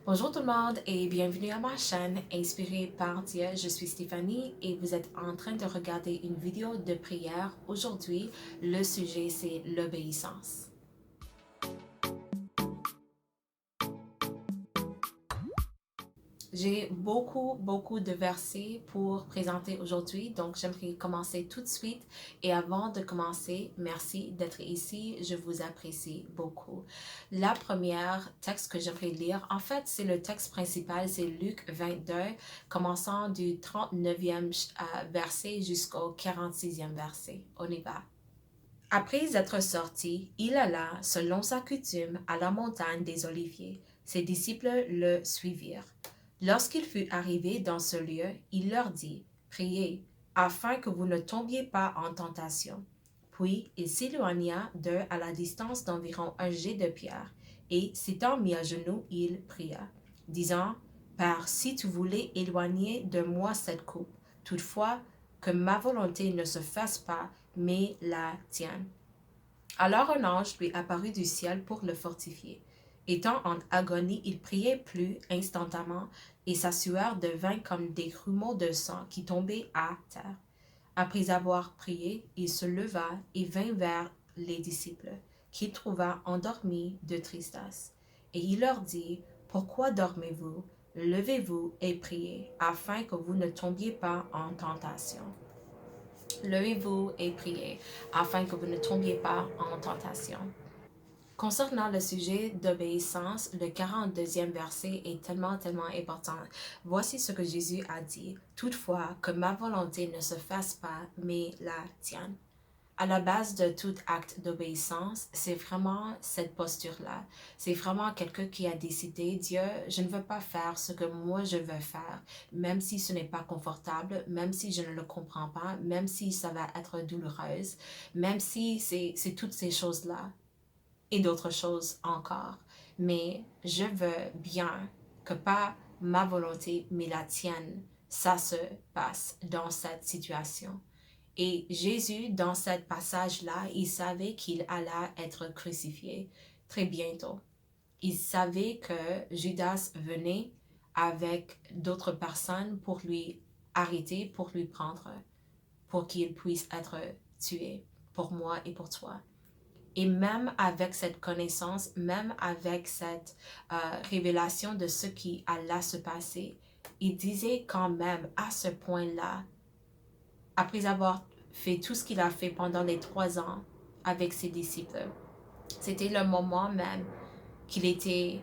Bonjour tout le monde et bienvenue à ma chaîne Inspirée par Dieu. Je suis Stéphanie et vous êtes en train de regarder une vidéo de prière. Aujourd'hui, le sujet c'est l'obéissance. J'ai beaucoup de versets pour présenter aujourd'hui, donc j'aimerais commencer tout de suite. Et avant de commencer, merci d'être ici, je vous apprécie beaucoup. La première texte que j'aimerais lire, en fait, c'est le texte principal, c'est Luc 22, commençant du 39e verset jusqu'au 46e verset. On y va. Après être sorti, il alla, selon sa coutume, à la montagne des Oliviers. Ses disciples le suivirent. Lorsqu'il fut arrivé dans ce lieu, il leur dit, priez, afin que vous ne tombiez pas en tentation. Puis il s'éloigna d'eux à la distance d'environ un jet de pierre, et s'étant mis à genoux, il pria, disant, Père, si tu voulais éloigner de moi cette coupe, toutefois, que ma volonté ne se fasse pas, mais la tienne. Alors un ange lui apparut du ciel pour le fortifier. Étant en agonie, il priait plus instantanément, et sa sueur devint comme des grumeaux de sang qui tombaient à terre. Après avoir prié, il se leva et vint vers les disciples, qu'il trouva endormis de tristesse. Et il leur dit, Pourquoi dormez-vous? Levez-vous et priez, afin que vous ne tombiez pas en tentation. Levez-vous et priez, afin que vous ne tombiez pas en tentation. Concernant le sujet d'obéissance, le 42e verset est tellement important. Voici ce que Jésus a dit. Toutefois, que ma volonté ne se fasse pas, mais la tienne. À la base de tout acte d'obéissance, c'est vraiment cette posture-là. C'est vraiment quelqu'un qui a décidé, Dieu, je ne veux pas faire ce que moi je veux faire, même si ce n'est pas confortable, même si je ne le comprends pas, même si ça va être douloureuse, même si c'est toutes ces choses-là et d'autres choses encore. Mais je veux bien que pas ma volonté, mais la tienne, ça se passe dans cette situation. Et Jésus, dans ce passage-là, il savait qu'il allait être crucifié très bientôt. Il savait que Judas venait avec d'autres personnes pour lui arrêter, pour lui prendre, pour qu'il puisse être tué pour moi et pour toi. Et même avec cette connaissance, même avec cette révélation de ce qui allait se passer, il disait quand même à ce point-là, après avoir fait tout ce qu'il a fait pendant les 3 ans avec ses disciples, c'était le moment même qu'il était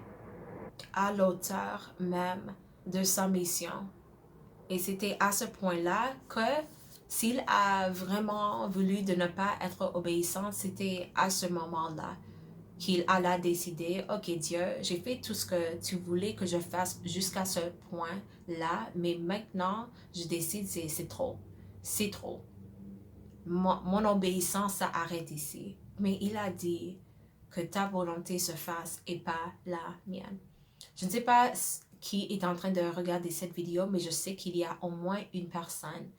à l'auteur même de sa mission. Et c'était à ce point-là que s'il a vraiment voulu de ne pas être obéissant, c'était à ce moment-là qu'il alla décider, ok Dieu, j'ai fait tout ce que tu voulais que je fasse jusqu'à ce point-là, mais maintenant je décide, c'est trop, c'est trop. Mon obéissance s'arrête ici. Mais il a dit que ta volonté se fasse et pas la mienne. Je ne sais pas qui est en train de regarder cette vidéo, mais je sais qu'il y a au moins une personne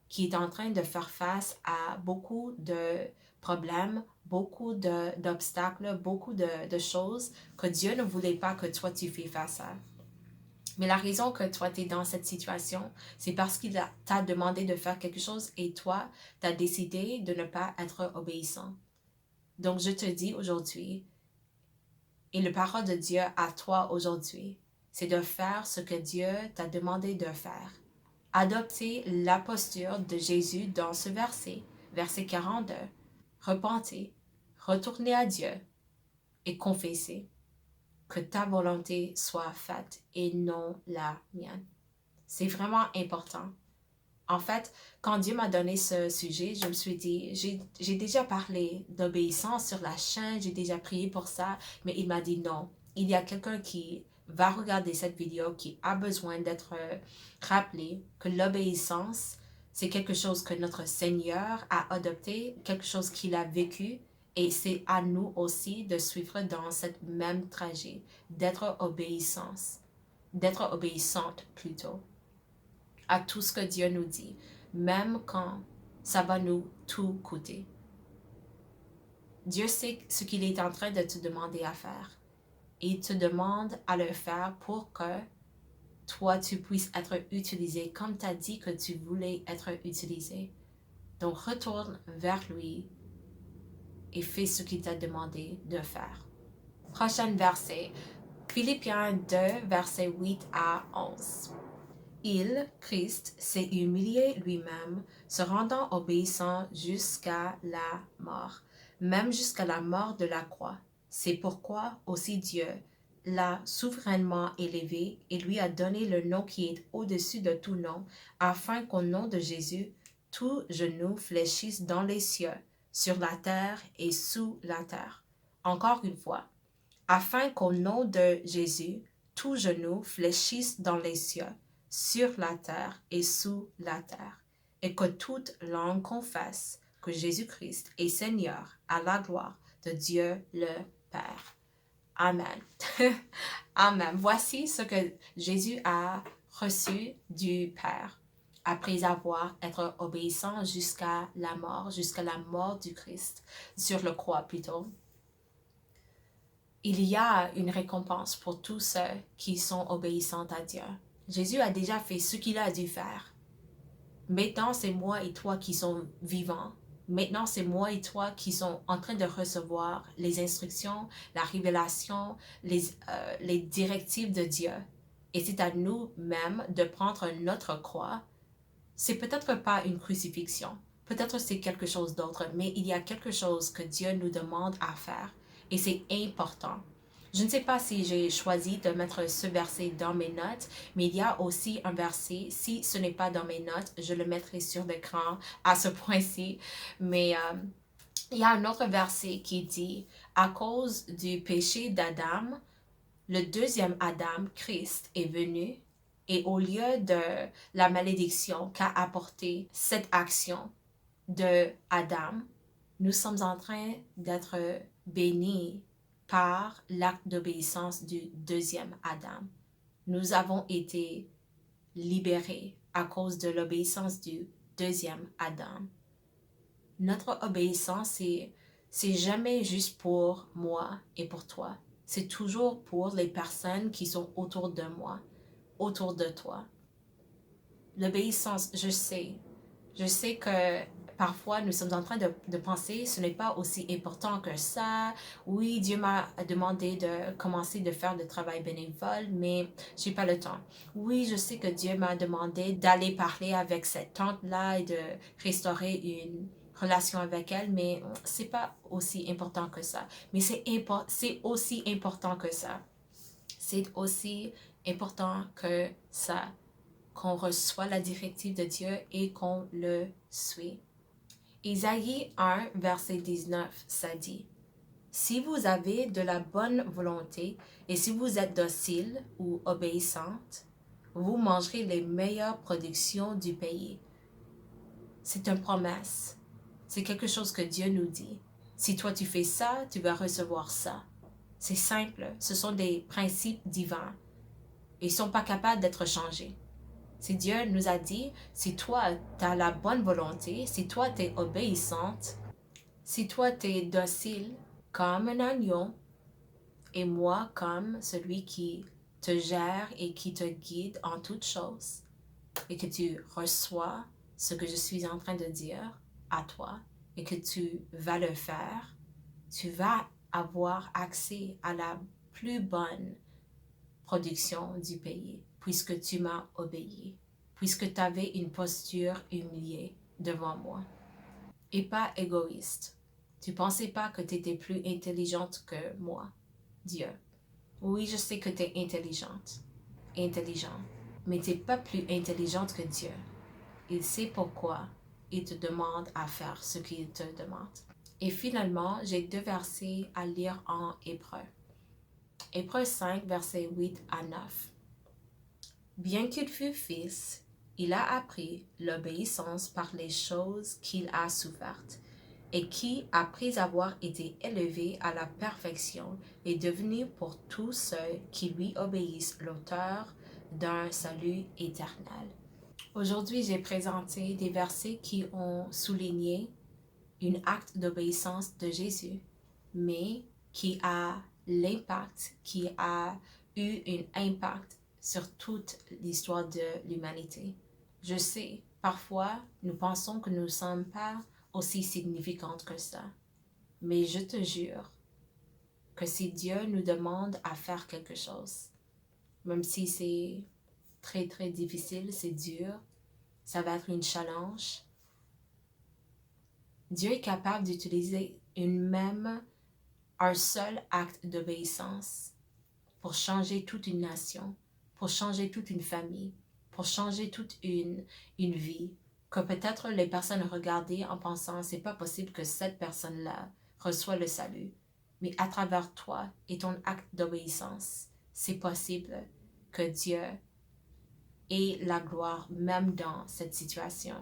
qui est en train de faire face à beaucoup de problèmes, beaucoup d'obstacles, beaucoup de choses que Dieu ne voulait pas que toi tu fais face à. Mais la raison que toi, tu es dans cette situation, c'est parce qu'il t'a demandé de faire quelque chose et toi, tu as décidé de ne pas être obéissant. Donc, je te dis aujourd'hui, et la parole de Dieu à toi aujourd'hui, c'est de faire ce que Dieu t'a demandé de faire. Adopter la posture de Jésus dans ce verset, verset 42. Repentez, retournez à Dieu et confessez que ta volonté soit faite et non la mienne. C'est vraiment important. En fait, quand Dieu m'a donné ce sujet, je me suis dit, j'ai déjà parlé d'obéissance sur la chaîne, j'ai déjà prié pour ça, mais il m'a dit non. Il y a quelqu'un qui va regarder cette vidéo qui a besoin d'être rappelé que l'obéissance, c'est quelque chose que notre Seigneur a adopté, quelque chose qu'il a vécu, et c'est à nous aussi de suivre dans cette même trajet, d'être obéissante plutôt à tout ce que Dieu nous dit, même quand ça va nous tout coûter. Dieu sait ce qu'il est en train de te demander à faire. et il te demande à le faire pour que toi, tu puisses être utilisé comme tu as dit que tu voulais être utilisé. Donc, retourne vers lui et fais ce qu'il t'a demandé de faire. Prochain verset, Philippiens 2, versets 8 à 11. Il, Christ, s'est humilié lui-même, se rendant obéissant jusqu'à la mort, même jusqu'à la mort de la croix. C'est pourquoi aussi Dieu l'a souverainement élevé et lui a donné le nom qui est au-dessus de tout nom, afin qu'au nom de Jésus, tout genou fléchisse dans les cieux, sur la terre et sous la terre. Encore une fois, afin qu'au nom de Jésus, tout genou fléchisse dans les cieux, sur la terre et sous la terre, et que toute langue confesse que Jésus-Christ est Seigneur à la gloire de Dieu le Père. Amen. Amen. Voici ce que Jésus a reçu du Père après avoir été obéissant jusqu'à la mort du Christ, sur la croix plutôt. Il y a une récompense pour tous ceux qui sont obéissants à Dieu. Jésus a déjà fait ce qu'il a dû faire. Maintenant, c'est moi et toi qui sommes vivants. Maintenant, c'est moi et toi qui sommes en train de recevoir les instructions, la révélation, les directives de Dieu. Et c'est à nous-mêmes de prendre notre croix. C'est peut-être pas une crucifixion. Peut-être c'est quelque chose d'autre, mais il y a quelque chose que Dieu nous demande à faire. Et c'est important. Je ne sais pas si j'ai choisi de mettre ce verset dans mes notes, mais il y a aussi un verset, si ce n'est pas dans mes notes, je le mettrai sur l'écran à ce point-ci. Mais il y a un autre verset qui dit, à cause du péché d'Adam, le deuxième Adam, Christ, est venu et au lieu de la malédiction qu'a apporté cette action de Adam, nous sommes en train d'être bénis par l'acte d'obéissance du deuxième Adam. Nous avons été libérés à cause de l'obéissance du deuxième Adam. Notre obéissance, c'est jamais juste pour moi et pour toi. C'est toujours pour les personnes qui sont autour de moi, autour de toi. L'obéissance, je sais que parfois nous sommes en train de penser ce n'est pas aussi important que ça. Oui, Dieu m'a demandé de commencer de faire du travail bénévole, mais j'ai pas le temps. Oui, je sais que Dieu m'a demandé d'aller parler avec cette tante-là et de restaurer une relation avec elle, mais c'est pas aussi important que ça. Mais c'est aussi important que ça. C'est aussi important que ça, qu'on reçoit la directive de Dieu et qu'on le suit. Isaïe 1, verset 19, ça dit, « Si vous avez de la bonne volonté et si vous êtes docile ou obéissante, vous mangerez les meilleures productions du pays. » C'est une promesse. C'est quelque chose que Dieu nous dit. Si toi tu fais ça, tu vas recevoir ça. C'est simple. Ce sont des principes divins. Ils ne sont pas capables d'être changés. Si Dieu nous a dit, si toi tu as la bonne volonté, si toi tu es obéissante, si toi tu es docile comme un agneau, et moi comme celui qui te gère et qui te guide en toutes choses, et que tu reçois ce que je suis en train de dire à toi, et que tu vas le faire, tu vas avoir accès à la plus bonne production du pays, puisque tu m'as obéi, puisque tu avais une posture humiliée devant moi, et pas égoïste. Tu pensais pas que tu étais plus intelligente que moi, Dieu. Oui, je sais que tu es intelligent, mais tu n'es pas plus intelligente que Dieu. Il sait pourquoi il te demande à faire ce qu'il te demande. Et finalement, j'ai 2 versets à lire en hébreu. Hébreux 5, versets 8 à 9. Bien qu'il fût fils, il a appris l'obéissance par les choses qu'il a souffertes, et qui, après avoir été élevé à la perfection, est devenu pour tous ceux qui lui obéissent l'auteur d'un salut éternel. Aujourd'hui, j'ai présenté des versets qui ont souligné un acte d'obéissance de Jésus, mais qui a l'impact qui a eu un impact sur toute l'histoire de l'humanité. Je sais, parfois, nous pensons que nous ne sommes pas aussi significantes que ça. Mais je te jure que si Dieu nous demande à faire quelque chose, même si c'est très très difficile, c'est dur, ça va être une challenge, Dieu est capable d'utiliser un seul acte d'obéissance pour changer toute une nation, pour changer toute une famille, pour changer toute une vie, que peut-être les personnes regardaient en pensant c'est pas possible que cette personne-là reçoit le salut. Mais à travers toi et ton acte d'obéissance, c'est possible que Dieu ait la gloire même dans cette situation.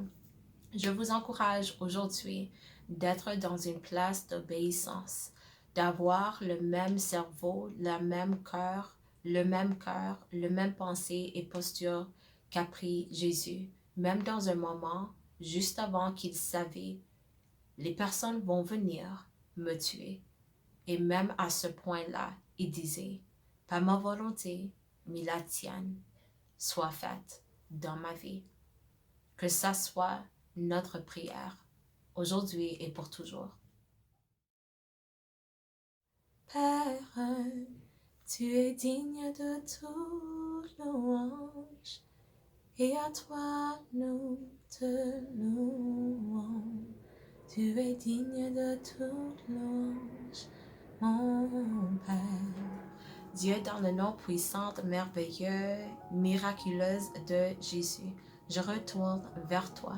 Je vous encourage aujourd'hui d'être dans une place d'obéissance, d'avoir le même cerveau, le même cœur, le même pensée et posture qu'a pris Jésus. Même dans un moment, juste avant qu'il savait, les personnes vont venir me tuer. Et même à ce point-là, il disait, pas ma volonté, mais la tienne, soit faite dans ma vie. Que ça soit notre prière, aujourd'hui et pour toujours. Père, tu es digne de toute louange, et à toi nous te louons. Tu es digne de toute louange, mon Père. Dieu, dans le nom puissant, merveilleux, miraculeuse de Jésus, je retourne vers toi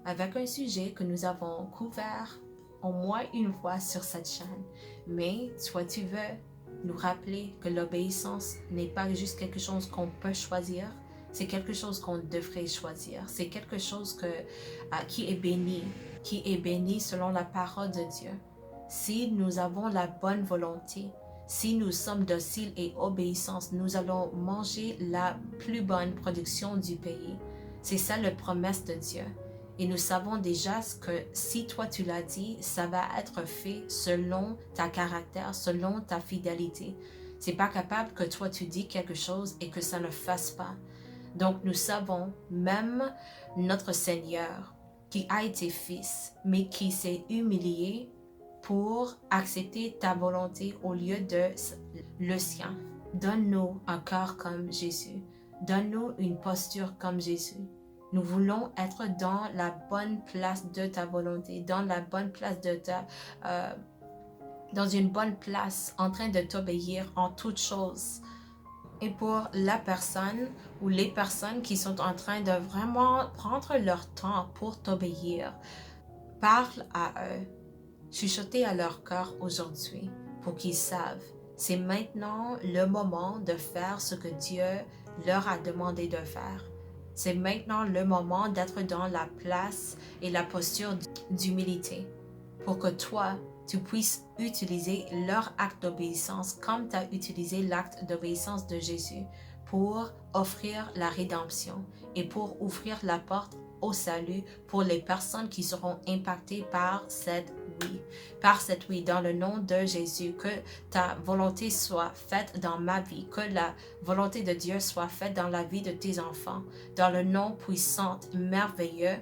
avec un sujet que nous avons couvert au moins une fois sur cette chaîne. Mais toi, tu veux nous rappeler que l'obéissance n'est pas juste quelque chose qu'on peut choisir, c'est quelque chose qu'on devrait choisir. C'est quelque chose qui est béni selon la parole de Dieu. Si nous avons la bonne volonté, si nous sommes dociles et obéissants, nous allons manger la plus bonne production du pays. C'est ça la promesse de Dieu. Et nous savons déjà que si toi tu l'as dit, ça va être fait selon ta caractère, selon ta fidélité. C'est pas capable que toi tu dis quelque chose et que ça ne fasse pas. Donc nous savons, même notre Seigneur, qui a été fils, mais qui s'est humilié pour accepter ta volonté au lieu de le sien. Donne-nous un cœur comme Jésus. Donne-nous une posture comme Jésus. Nous voulons être dans la bonne place de ta volonté, dans la bonne place de dans une bonne place, en train de t'obéir en toutes choses. Et pour la personne ou les personnes qui sont en train de vraiment prendre leur temps pour t'obéir, parle à eux. Chuchoter à leur cœur aujourd'hui pour qu'ils savent. C'est maintenant le moment de faire ce que Dieu leur a demandé de faire. C'est maintenant le moment d'être dans la place et la posture d'humilité pour que toi, tu puisses utiliser leur acte d'obéissance comme tu as utilisé l'acte d'obéissance de Jésus pour offrir la rédemption et pour ouvrir la porte au salut pour les personnes qui seront impactées par cette oui, dans le nom de Jésus, que ta volonté soit faite dans ma vie, que la volonté de Dieu soit faite dans la vie de tes enfants, dans le nom puissant, merveilleux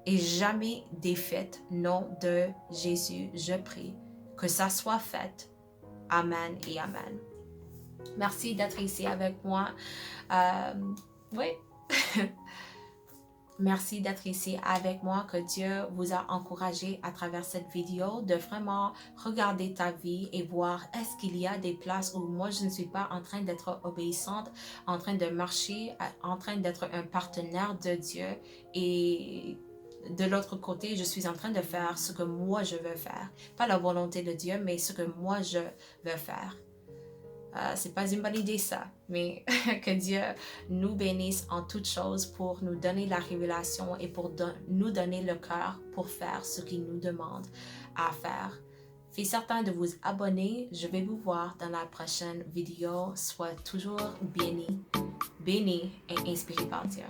et jamais défaite, nom de Jésus, je prie, que ça soit fait. Amen et Amen. Merci d'être ici avec moi. Oui. Merci d'être ici avec moi, que Dieu vous a encouragé à travers cette vidéo de vraiment regarder ta vie et voir est-ce qu'il y a des places où moi je ne suis pas en train d'être obéissante, en train de marcher, en train d'être un partenaire de Dieu et de l'autre côté, je suis en train de faire ce que moi je veux faire. Pas la volonté de Dieu, mais ce que moi je veux faire. C'est pas une bonne idée ça, mais que Dieu nous bénisse en toutes choses pour nous donner la révélation et pour nous donner le cœur pour faire ce qu'il nous demande à faire. Faites certain de vous abonner. Je vais vous voir dans la prochaine vidéo. Sois toujours béni et inspiré par Dieu.